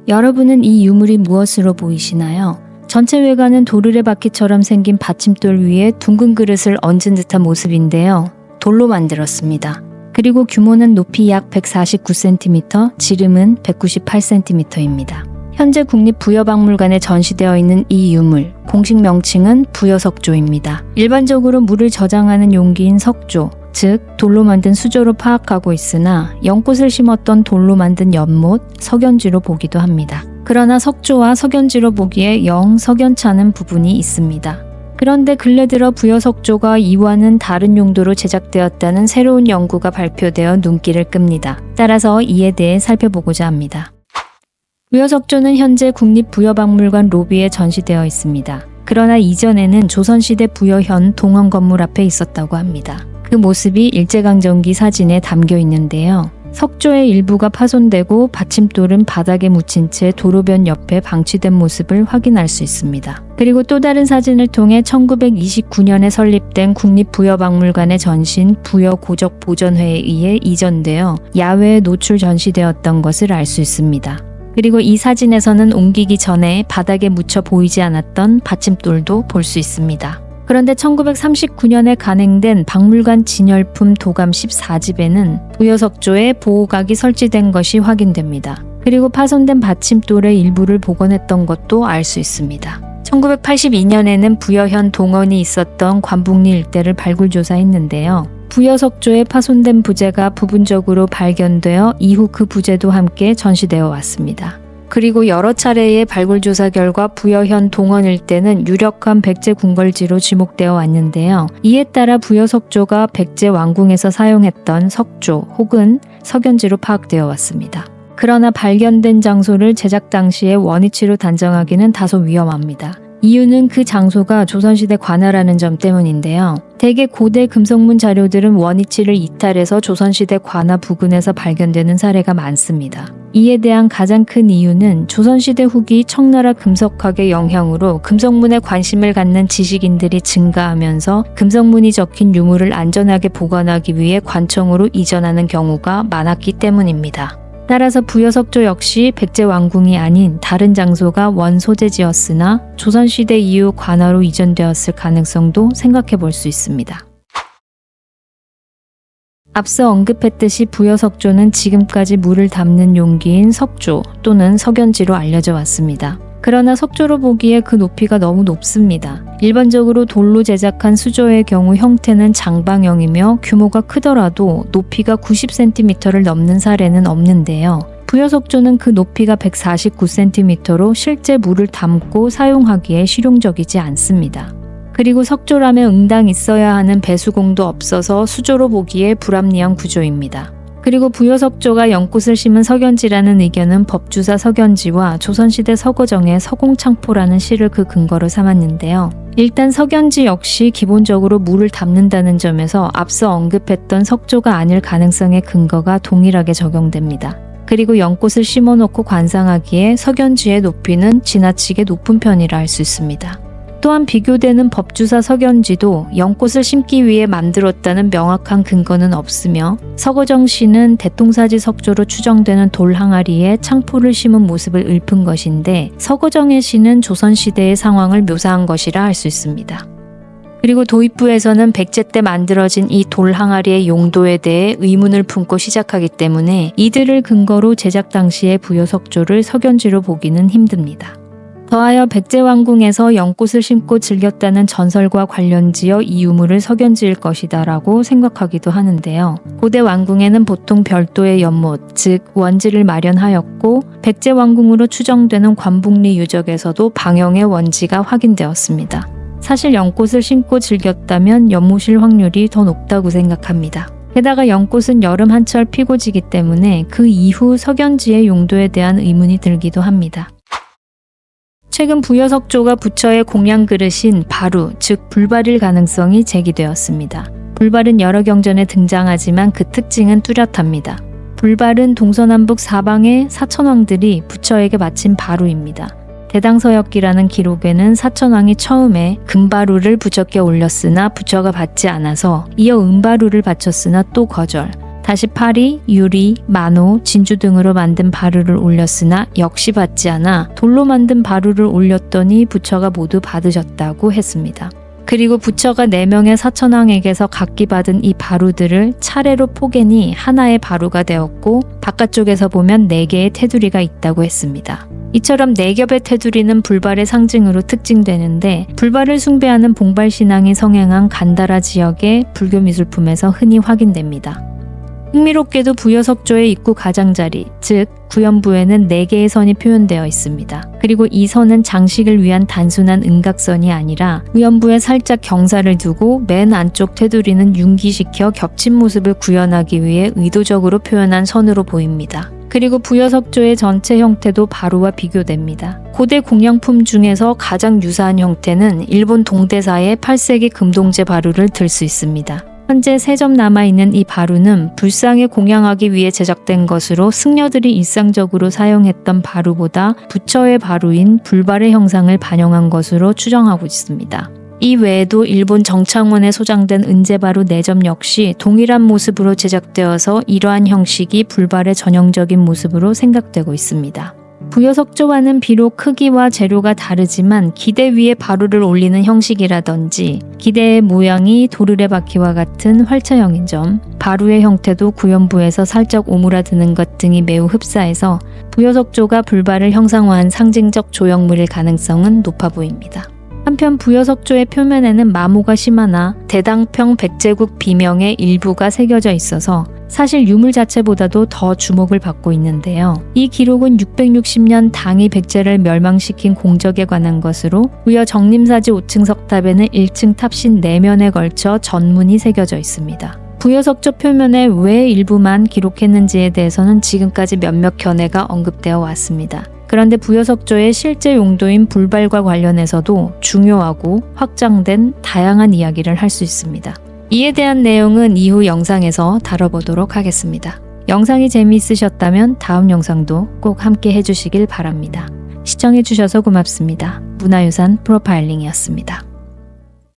여러분은 이 유물이 무엇으로 보이시나요? 전체 외관은 도르래 바퀴처럼 생긴 받침돌 위에 둥근 그릇을 얹은 듯한 모습인데요. 돌로 만들었습니다. 그리고 규모는 높이 약 149cm, 지름은 198cm입니다. 현재 국립부여박물관에 전시되어 있는 이 유물, 공식 명칭은 부여석조입니다. 일반적으로 물을 저장하는 용기인 석조, 즉 돌로 만든 수조로 파악하고 있으나 연꽃을 심었던 돌로 만든 연못, 석연지로 보기도 합니다. 그러나 석조와 석연지로 보기에 영 석연찮은 부분이 있습니다. 그런데 근래 들어 부여석조가 이와는 다른 용도로 제작되었다는 새로운 연구가 발표되어 눈길을 끕니다. 따라서 이에 대해 살펴보고자 합니다. 부여석조는 현재 국립부여박물관 로비에 전시되어 있습니다. 그러나 이전에는 조선시대 부여현 동원 건물 앞에 있었다고 합니다. 그 모습이 일제강점기 사진에 담겨 있는데요. 석조의 일부가 파손되고 받침돌은 바닥에 묻힌 채 도로변 옆에 방치된 모습을 확인할 수 있습니다. 그리고 또 다른 사진을 통해 1929년에 설립된 국립부여박물관의 전신 부여고적보전회에 의해 이전되어 야외에 노출 전시되었던 것을 알 수 있습니다. 그리고 이 사진에서는 옮기기 전에 바닥에 묻혀 보이지 않았던 받침돌도 볼 수 있습니다. 그런데 1939년에 간행된 박물관 진열품 도감 14집에는 부여석조에 보호각이 설치된 것이 확인됩니다. 그리고 파손된 받침돌의 일부를 복원했던 것도 알 수 있습니다. 1982년에는 부여현 동원이 있었던 관북리 일대를 발굴조사했는데요. 부여석조의 파손된 부재가 부분적으로 발견되어 이후 그 부재도 함께 전시되어 왔습니다. 그리고 여러 차례의 발굴조사 결과 부여현 동원 일대는 유력한 백제 궁궐지로 지목되어 왔는데요. 이에 따라 부여석조가 백제 왕궁에서 사용했던 석조 혹은 석연지로 파악되어 왔습니다. 그러나 발견된 장소를 제작 당시의 원위치로 단정하기는 다소 위험합니다. 이유는 그 장소가 조선시대 관아라는 점 때문인데요. 대개 고대 금속문 자료들은 원위치를 이탈해서 조선시대 관아 부근에서 발견되는 사례가 많습니다. 이에 대한 가장 큰 이유는 조선시대 후기 청나라 금속학의 영향으로 금속문에 관심을 갖는 지식인들이 증가하면서 금속문이 적힌 유물을 안전하게 보관하기 위해 관청으로 이전하는 경우가 많았기 때문입니다. 따라서 부여석조 역시 백제 왕궁이 아닌 다른 장소가 원 소재지였으나 조선시대 이후 관아로 이전되었을 가능성도 생각해 볼 수 있습니다. 앞서 언급했듯이 부여석조는 지금까지 물을 담는 용기인 석조 또는 석연지로 알려져 왔습니다. 그러나 석조로 보기에 그 높이가 너무 높습니다. 일반적으로 돌로 제작한 수조의 경우 형태는 장방형이며 규모가 크더라도 높이가 90cm를 넘는 사례는 없는데요. 부여석조는 그 높이가 149cm로 실제 물을 담고 사용하기에 실용적이지 않습니다. 그리고 석조라면 응당 있어야 하는 배수공도 없어서 수조로 보기에 불합리한 구조입니다. 그리고 부여석조가 연꽃을 심은 석연지라는 의견은 법주사 석연지와 조선시대 서거정의 서공창포라는 시를 그 근거로 삼았는데요. 일단 석연지 역시 기본적으로 물을 담는다는 점에서 앞서 언급했던 석조가 아닐 가능성의 근거가 동일하게 적용됩니다. 그리고 연꽃을 심어놓고 관상하기에 석연지의 높이는 지나치게 높은 편이라 할 수 있습니다. 또한 비교되는 법주사 석연지도 연꽃을 심기 위해 만들었다는 명확한 근거는 없으며 서거정시는 대통사지 석조로 추정되는 돌 항아리에 창포를 심은 모습을 읊은 것인데 서거정의 시는 조선시대의 상황을 묘사한 것이라 할 수 있습니다. 그리고 도입부에서는 백제 때 만들어진 이 돌 항아리의 용도에 대해 의문을 품고 시작하기 때문에 이들을 근거로 제작 당시의 부여석조를 석연지로 보기는 힘듭니다. 더하여 백제왕궁에서 연꽃을 심고 즐겼다는 전설과 관련지어 이 유물을 석연지일 것이다 라고 생각하기도 하는데요. 고대 왕궁에는 보통 별도의 연못, 즉 원지를 마련하였고 백제왕궁으로 추정되는 관북리 유적에서도 방형의 원지가 확인되었습니다. 사실 연꽃을 심고 즐겼다면 연못일 확률이 더 높다고 생각합니다. 게다가 연꽃은 여름 한철 피고 지기 때문에 그 이후 석연지의 용도에 대한 의문이 들기도 합니다. 최근 부여석조가 부처의 공양 그릇인 바루, 즉 불발일 가능성이 제기되었습니다. 불발은 여러 경전에 등장하지만 그 특징은 뚜렷합니다. 불발은 동서남북 사방의 사천왕들이 부처에게 바친 바루입니다. 대당서역기라는 기록에는 사천왕이 처음에 금바루를 부처께 올렸으나 부처가 받지 않아서 이어 은바루를 바쳤으나 또 거절, 다시 파리, 유리, 만호, 진주 등으로 만든 바루를 올렸으나 역시 받지 않아 돌로 만든 바루를 올렸더니 부처가 모두 받으셨다고 했습니다. 그리고 부처가 4명의 사천왕에게서 각기 받은 이 바루들을 차례로 포개니 하나의 바루가 되었고 바깥쪽에서 보면 4개의 테두리가 있다고 했습니다. 이처럼 4겹의 테두리는 불발의 상징으로 특징되는데 불발을 숭배하는 봉발신앙이 성행한 간다라 지역의 불교 미술품에서 흔히 확인됩니다. 흥미롭게도 부여석조의 입구 가장자리, 즉 구연부에는 4개의 선이 표현되어 있습니다. 그리고 이 선은 장식을 위한 단순한 은각선이 아니라 구연부에 살짝 경사를 두고 맨 안쪽 테두리는 융기시켜 겹친 모습을 구현하기 위해 의도적으로 표현한 선으로 보입니다. 그리고 부여석조의 전체 형태도 바루와 비교됩니다. 고대 공양품 중에서 가장 유사한 형태는 일본 동대사의 8세기 금동제 바루를 들 수 있습니다. 현재 3점 남아있는 이 바루는 불상에 공양하기 위해 제작된 것으로 승려들이 일상적으로 사용했던 바루보다 부처의 바루인 불발의 형상을 반영한 것으로 추정하고 있습니다. 이 외에도 일본 정창원에 소장된 은제바루 4점 역시 동일한 모습으로 제작되어서 이러한 형식이 불발의 전형적인 모습으로 생각되고 있습니다. 부여석조와는 비록 크기와 재료가 다르지만 기대 위에 바루를 올리는 형식이라든지 기대의 모양이 도르래바퀴와 같은 활처형인 점, 바루의 형태도 구연부에서 살짝 오므라드는 것 등이 매우 흡사해서 부여석조가 불발을 형상화한 상징적 조형물일 가능성은 높아 보입니다. 한편 부여석조의 표면에는 마모가 심하나 대당평 백제국 비명의 일부가 새겨져 있어서 사실 유물 자체보다도 더 주목을 받고 있는데요. 이 기록은 660년 당이 백제를 멸망시킨 공적에 관한 것으로 부여 정림사지 5층 석탑에는 1층 탑신 4면에 걸쳐 전문이 새겨져 있습니다. 부여석조 표면에 왜 일부만 기록했는지에 대해서는 지금까지 몇몇 견해가 언급되어 왔습니다. 그런데 부여석조의 실제 용도인 불발과 관련해서도 중요하고 확장된 다양한 이야기를 할 수 있습니다. 이에 대한 내용은 이후 영상에서 다뤄보도록 하겠습니다. 영상이 재미있으셨다면 다음 영상도 꼭 함께 해주시길 바랍니다. 시청해주셔서 고맙습니다. 문화유산 프로파일링이었습니다.